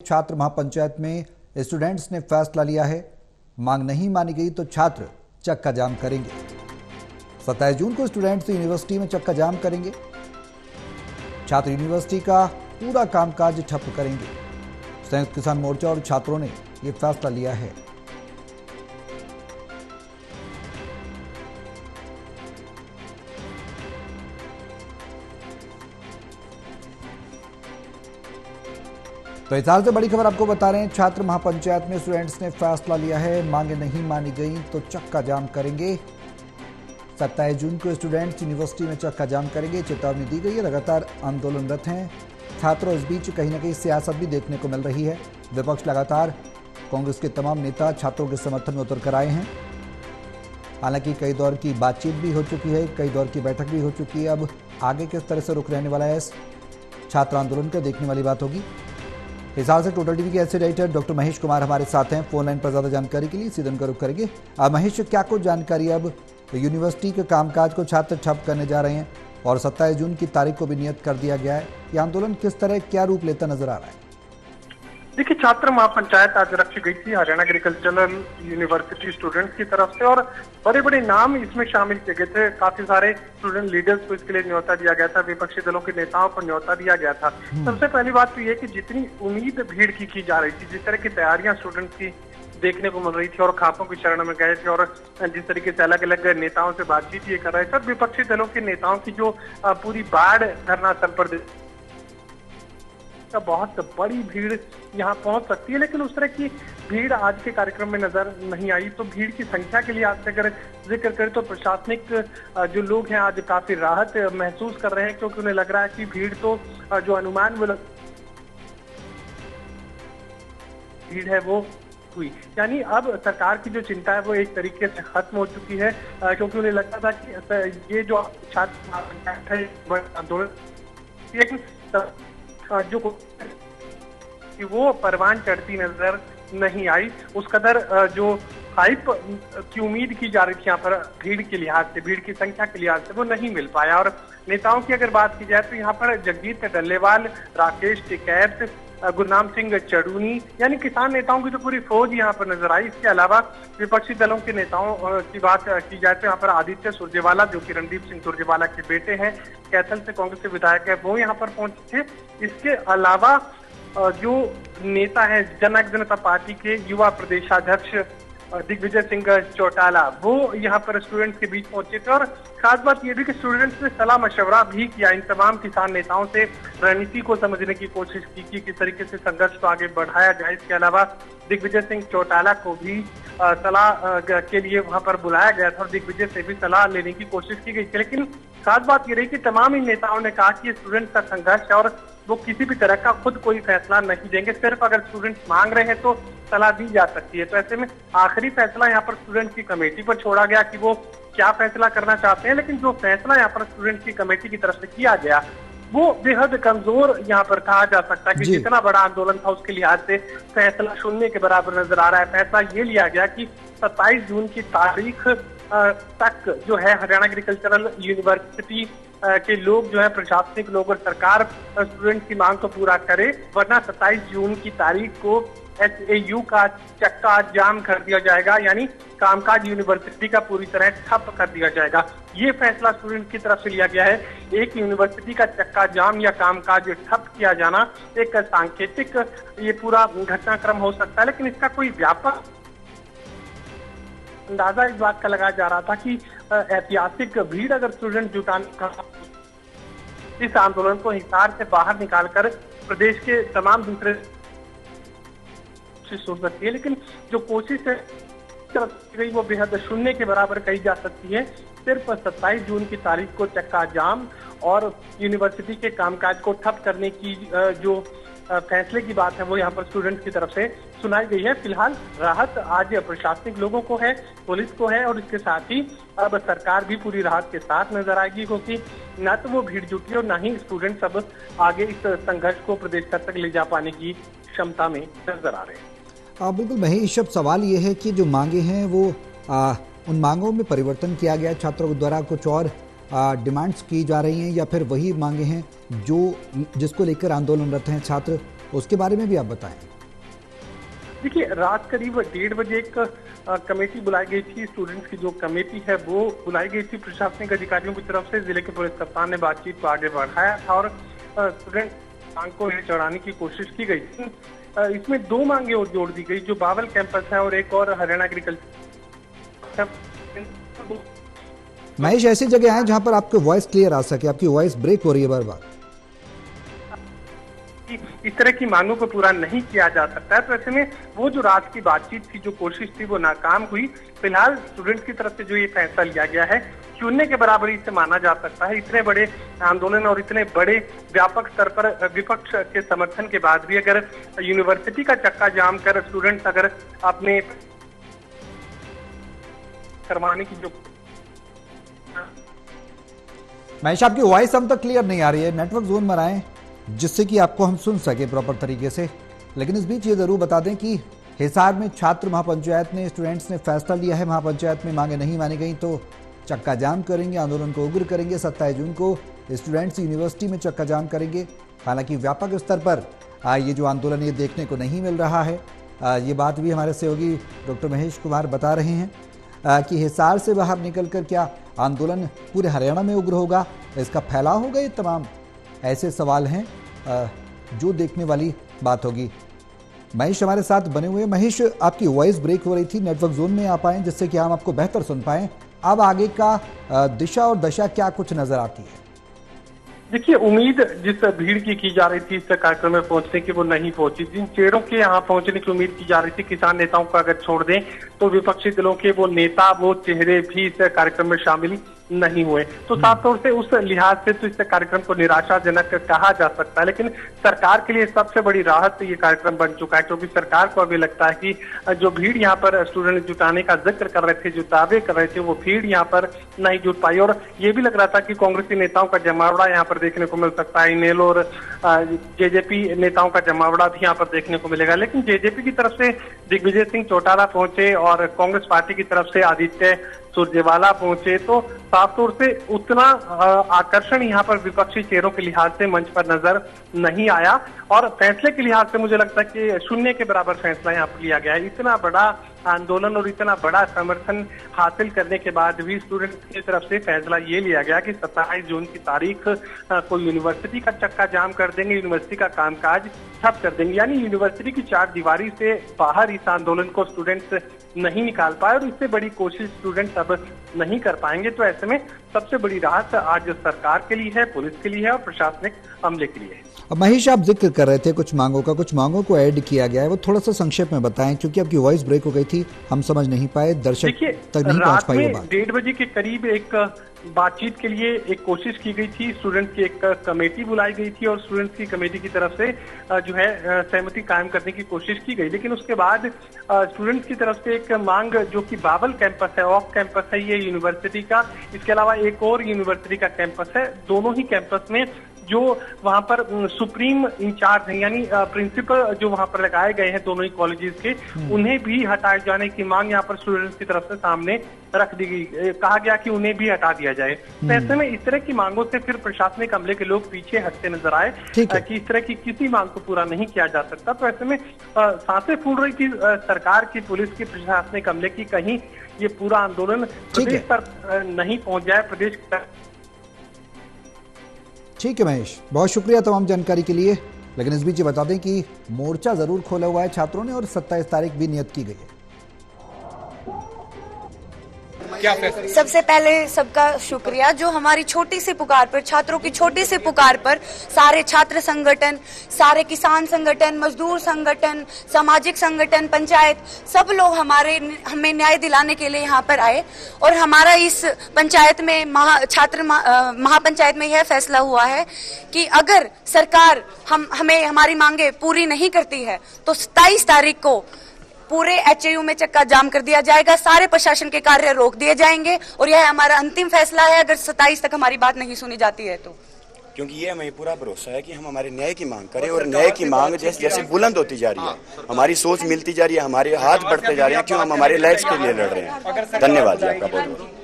छात्र महापंचायत में स्टूडेंट्स ने फैसला लिया है, मांग नहीं मानी गई तो छात्र चक्का जाम करेंगे। 27 जून को स्टूडेंट्स यूनिवर्सिटी में चक्का जाम करेंगे। छात्र यूनिवर्सिटी का पूरा कामकाज ठप करेंगे। संयुक्त किसान मोर्चा और छात्रों ने यह फैसला लिया है। तो इस हाल से बड़ी खबर आपको बता रहे हैं। छात्र महापंचायत में स्टूडेंट्स ने फैसला लिया है, मांगे नहीं मानी गई तो चक्का जाम करेंगे। 27 जून को स्टूडेंट्स यूनिवर्सिटी में चक्का जाम करेंगे, चेतावनी दी गई है। लगातार आंदोलनरत हैं छात्रों। इस बीच कहीं ना कहीं सियासत भी देखने को मिल रही है। विपक्ष लगातार कांग्रेस के तमाम नेता छात्रों के समर्थन में उतर कर आए हैं। हालांकि कई दौर की बातचीत भी हो चुकी है, कई दौर की बैठक भी हो चुकी है। अब आगे किस तरह से रुख रहने वाला है इस छात्र आंदोलन का, देखने वाली बात होगी। इस हाल से टोटल टीवी के associate editor doctor Mahesh Kumar हमारे साथ हैं फोन लाइन पर। ज्यादा जानकारी के लिए सीधे उनका रुख करेंगे। महेश, क्या कुछ जानकारी? अब यूनिवर्सिटी के कामकाज को छात्र ठप करने जा रहे हैं और 27 जून की तारीख को भी नियत कर दिया गया है। ये आंदोलन किस तरह, क्या रूप लेता नजर आ रहा है? देखिए, छात्र महापंचायत आज रखी गई थी हरियाणा एग्रीकल्चरल यूनिवर्सिटी स्टूडेंट्स की तरफ से और बड़े बड़े नाम इसमें शामिल किए गए थे। काफी सारे स्टूडेंट लीडर्स को इसके लिए न्योता दिया गया था, विपक्षी दलों के नेताओं को न्योता दिया गया था। सबसे पहली बात तो ये कि जितनी उम्मीद भीड़ की जा रही थी, जिस तरह की तैयारियां स्टूडेंट्स की देखने को मिल रही थी और खापों की शरण में गए थे और जिस तरीके से अलग अलग नेताओं से बातचीत ये कर रहे थे, विपक्षी दलों के नेताओं की जो पूरी बाढ़ धरना स्थल पर का बहुत बड़ी भीड़ यहाँ पहुंच सकती है, लेकिन उस तरह की भीड़ आज के कार्यक्रम में नजर नहीं आई। तो भीड़ की संख्या के लिए आज से अगर जिक्र करें तो प्रशासनिक जो लोग हैं आज काफी राहत महसूस कर रहे हैं, क्योंकि उन्हें लग रहा है कि भीड़ तो जो अनुमान भीड़ है वो हुई, यानी अब सरकार की जो चिंता है वो एक तरीके से खत्म हो चुकी है, क्योंकि उन्हें लगता था कि ये जो छात्र है आंदोलन जो कि वो परवान चढ़ती नजर नहीं आई। उस कदर जो हाइप की उम्मीद की जा रही थी यहाँ पर भीड़ के लिहाज से, भीड़ की संख्या के लिहाज से, वो नहीं मिल पाया। और नेताओं की अगर बात की जाए तो यहाँ पर जगजीत डल्लेवाल, राकेश टिकैत, गुरनाम सिंह चढ़ूनी, यानी किसान नेताओं की तो पूरी फौज यहाँ पर नजर आई। इसके अलावा विपक्षी दलों के नेताओं की बात की जाए तो यहाँ पर आदित्य सुरजेवाला, जो कि रणदीप सिंह सुरजेवाला के बेटे हैं, कैथल से कांग्रेस के विधायक है, वो यहाँ पर पहुंचे थे। इसके अलावा जो नेता है जननायक जनता पार्टी के युवा प्रदेशाध्यक्ष दिग्विजय सिंह चौटाला, वो यहाँ पर स्टूडेंट्स के बीच पहुंचे थे। और खास बात यह भी कि स्टूडेंट्स ने सलाह मशवरा भी किया इन तमाम किसान नेताओं से, रणनीति को समझने की कोशिश की कि किस तरीके से संघर्ष को आगे बढ़ाया जाए। इसके अलावा दिग्विजय सिंह चौटाला को भी सलाह के लिए वहां पर बुलाया गया था और दिग्विजय से भी सलाह लेने की कोशिश की गई थी। लेकिन खास बात ये रही कि तमाम इन नेताओं ने कहा कि स्टूडेंट्स का संघर्ष है और वो किसी भी तरह का खुद कोई फैसला नहीं देंगे, सिर्फ अगर स्टूडेंट्स मांग रहे हैं तो सलाह दी जा सकती है। तो ऐसे में आखिरी फैसला यहाँ पर स्टूडेंट्स की कमेटी पर छोड़ा गया कि वो क्या फैसला करना चाहते हैं। लेकिन जो फैसला यहाँ पर स्टूडेंट्स की कमेटी की तरफ से किया गया वो बेहद कमजोर यहाँ पर कहा जा सकता है कि जितना बड़ा आंदोलन था उसके लिहाज से फैसला शून्य के बराबर नजर आ रहा है। फैसला ये लिया गया कि 27 जून की तारीख तक जो है हरियाणा एग्रीकल्चरल यूनिवर्सिटी के लोग जो है, प्रशासनिक लोग और सरकार स्टूडेंट्स की मांग को पूरा करे, वरना 27 जून की तारीख को SAU का चक्का जाम कर दिया जाएगा, यानी कामकाज यूनिवर्सिटी का पूरी तरह ठप कर दिया जाएगा। ये फैसला स्टूडेंट की तरफ से लिया गया है। एक यूनिवर्सिटी का चक्का जाम या कामकाज ठप किया जाना एक सांकेतिक ये पूरा घटनाक्रम हो सकता है, लेकिन इसका कोई व्यापक अंदाजा इस बात का लगाया जा रहा था कि ऐतिहासिक भीड़ अगर स्टूडेंट जुटाने का इस आंदोलन को हिसार से बाहर निकालकर प्रदेश के तमाम दूसरे हो सकती है, लेकिन जो कोशिश है वो बेहद शून्य के बराबर कही जा सकती है। सिर्फ 27 जून की तारीख को चक्का जाम और यूनिवर्सिटी के कामकाज को ठप करने की जो फैसले की बात है वो यहाँ पर स्टूडेंट्स की तरफ से सुनाई गई है। फिलहाल राहत आज प्रशासनिक लोगों को है, पुलिस को है और इसके साथ ही अब सरकार भी पूरी राहत के साथ नजर आएगी, क्योंकि न तो वो भीड़ जुटी और न ही स्टूडेंट्स अब आगे इस संघर्ष को प्रदेश स्तर तक ले जा पाने की क्षमता में नजर आ रहे हैं। बिल्कुल महेश, अब सवाल ये है कि जो मांगे हैं वो उन मांगों में परिवर्तन किया गया छात्रों द्वारा, कुछ और डिमांड्स की जा रही हैं या फिर वही मांगे हैं जो जिसको लेकर आंदोलनरत हैं छात्र, उसके बारे में भी आप बताएं। देखिए, रात करीब 1:30 बजे एक कमेटी बुलाई गई थी। स्टूडेंट्स की जो कमेटी है वो बुलाई गई थी प्रशासनिक अधिकारियों की तरफ से। जिले के पुलिस कप्तान ने बातचीत को आगे बढ़ाया था और स्टूडेंट मांग को चढ़ाने की कोशिश की गई थी। इसमें 2 मांगे और जोड़ दी गई, जो बावल कैंपस है और एक और हरियाणा एग्रीकल्चर। महेश, ऐसी जगह आए जहां पर आपकी वॉइस क्लियर आ सके, आपकी वॉइस ब्रेक हो रही है बार बार। इस तरह की मांगों को पूरा नहीं किया जा सकता है, तो ऐसे में वो जो रात की बातचीत थी, जो कोशिश थी, वो नाकाम हुई। फिलहाल स्टूडेंट की तरफ से जो ये फैसला लिया गया है, शून्य के बराबर इसे माना जा सकता है। इतने बड़े आंदोलन और इतने बड़े व्यापक स्तर पर विपक्ष के समर्थन के बाद भी अगर यूनिवर्सिटी का चक्का जाम कर स्टूडेंट्स अगर अपने करवाने की जो महेश, आपकी वॉइस हम तक क्लियर नहीं आ रही है, नेटवर्क जोन में आए जिससे कि आपको हम सुन सके प्रॉपर तरीके से। लेकिन इस बीच ये जरूर बता दें कि हिसार में छात्र महापंचायत ने, स्टूडेंट्स ने फैसला लिया है, महापंचायत में मांगे नहीं मानी गई तो चक्का जाम करेंगे, आंदोलन को उग्र करेंगे। 27 जून को स्टूडेंट्स यूनिवर्सिटी में चक्का जाम करेंगे। हालांकि व्यापक स्तर पर ये जो आंदोलन ये देखने को नहीं मिल रहा है। ये बात भी हमारे सहयोगी डॉक्टर महेश कुमार बता रहे हैं कि हिसार से बाहर निकलकर क्या आंदोलन पूरे हरियाणा में उग्र होगा, इसका फैलाव होगा, ये तमाम ऐसे सवाल हैं जो देखने वाली बात होगी। महेश हमारे साथ बने हुए। महेश, आपकी वॉइस ब्रेक हो रही थी, नेटवर्क जोन में आ पाएं जिससे कि हम आपको बेहतर सुन पाएं। अब आगे का दिशा और दशा क्या कुछ नजर आती है? देखिए, उम्मीद जिस भीड़ की जा रही थी इस कार्यक्रम में पहुंचने की, वो नहीं पहुंची। जिन चेहरों के यहाँ पहुंचने की उम्मीद की जा रही थी, किसान नेताओं को अगर छोड़ दें तो विपक्षी दलों के वो नेता, वो चेहरे भी इस कार्यक्रम में शामिल नहीं हुए। तो साफ तौर से उस लिहाज से तो इस कार्यक्रम को निराशाजनक कहा जा सकता है। लेकिन सरकार के लिए सबसे बड़ी राहत ये कार्यक्रम बन चुका है, क्योंकि सरकार को अभी लगता है कि जो भीड़ यहाँ पर स्टूडेंट जुटाने का जिक्र कर रहे थे, जो दावे कर रहे थे, वो भीड़ यहाँ पर नहीं जुट पाई। और ये भी लग रहा था कि कांग्रेसी नेताओं का जमावड़ा यहाँ पर देखने को मिल सकता है। इनेलो और जेजेपी नेताओं का जमावड़ा भी यहाँ पर देखने को मिलेगा। लेकिन जेजेपी की तरफ से दिग्विजय सिंह चौटाला पहुंचे और कांग्रेस पार्टी की तरफ से आदित्य सुरजेवाला पहुंचे, तो साफ तौर से उतना आकर्षण यहाँ पर विपक्षी चेहरों के लिहाज से मंच पर नजर नहीं आया। और फैसले के लिहाज से मुझे लगता है कि शून्य के बराबर फैसला यहाँ पर लिया गया है। इतना बड़ा आंदोलन और इतना बड़ा समर्थन हासिल करने के बाद भी स्टूडेंट की तरफ से फैसला ये लिया गया कि 27 जून की तारीख को यूनिवर्सिटी का चक्का जाम कर देंगे, यूनिवर्सिटी का कामकाज ठप कर देंगे। यानी यूनिवर्सिटी की 4 दीवारी से बाहर इस आंदोलन को स्टूडेंट्स नहीं निकाल पाए और इससे बड़ी कोशिश स्टूडेंट्स अब नहीं कर पाएंगे। तो ऐसे में सबसे बड़ी राहत आज सरकार के लिए है, पुलिस के लिए है और प्रशासनिक अमले के लिए है। अब महेश, आप जिक्र कर रहे थे कुछ मांगों का, कुछ मांगों को ऐड किया गया है, वो थोड़ा सा संक्षेप में बताएं, क्योंकि आपकी वॉइस ब्रेक हो गई थी, हम समझ नहीं पाए, दर्शक तक नहीं पहुंच पाई वो बात। 1:30 बजे के करीब एक बातचीत के लिए एक कोशिश की गई थी। स्टूडेंट्स की एक कमेटी बुलाई गई थी और स्टूडेंट्स की कमेटी की तरफ से जो है सहमति कायम करने की कोशिश की गई। लेकिन उसके बाद स्टूडेंट्स की तरफ से एक मांग, जो कि बावल कैंपस है, ऑफ कैंपस है ये यूनिवर्सिटी का, इसके अलावा एक और यूनिवर्सिटी का कैंपस है, दोनों ही कैंपस में जो वहां पर सुप्रीम इंचार्ज हैं, यानी प्रिंसिपल जो वहां पर लगाए गए हैं दोनों ही कॉलेजेस के, उन्हें भी हटाए जाने की मांग यहाँ पर स्टूडेंट्स की तरफ से सामने रख दी गई। कहा गया कि उन्हें भी हटा दिया जाए। तो ऐसे में इस तरह की मांगों से फिर प्रशासनिक अमले के लोग पीछे हटते नजर आए कि इस तरह की किसी मांग को पूरा नहीं किया जा सकता। तो ऐसे में सांसें फूल रही थी सरकार की, पुलिस की, प्रशासनिक अमले की, कहीं ये पूरा आंदोलन प्रदेश पर नहीं पहुंच जाए, प्रदेश ठीक है महेश, बहुत शुक्रिया तमाम जानकारी के लिए। लेकिन इस बीच ये बता दें कि मोर्चा जरूर खोला हुआ है छात्रों ने और 27 तारीख भी नियत की गई है। सबसे पहले सबका शुक्रिया, जो हमारी छोटी सी पुकार पर, छात्रों की छोटी सी पुकार पर सारे छात्र संगठन, सारे किसान संगठन, मजदूर संगठन, सामाजिक संगठन, पंचायत, सब लोग हमें न्याय दिलाने के लिए यहाँ पर आए। और हमारा इस पंचायत में महापंचायत में यह फैसला हुआ है कि अगर सरकार हमें हमारी मांगे पूरी नहीं करती है तो 27 तारीख को पूरे एचएयू में चक्का जाम कर दिया जाएगा, सारे प्रशासन के कार्य रोक दिए जाएंगे और यह हमारा अंतिम फैसला है अगर 27 तक हमारी बात नहीं सुनी जाती है तो। क्योंकि ये हमें पूरा भरोसा है कि हम हमारे न्याय की मांग करें और न्याय की मांग जैसे जैसे बुलंद होती जा रही है, हमारी सोच मिलती जा रही है, हमारे हाथ बढ़ते जा रहे हैं, क्यों हम हमारे लाइफ्स के लिए लड़ रहे हैं। धन्यवाद जी आपका बहुत बहुत।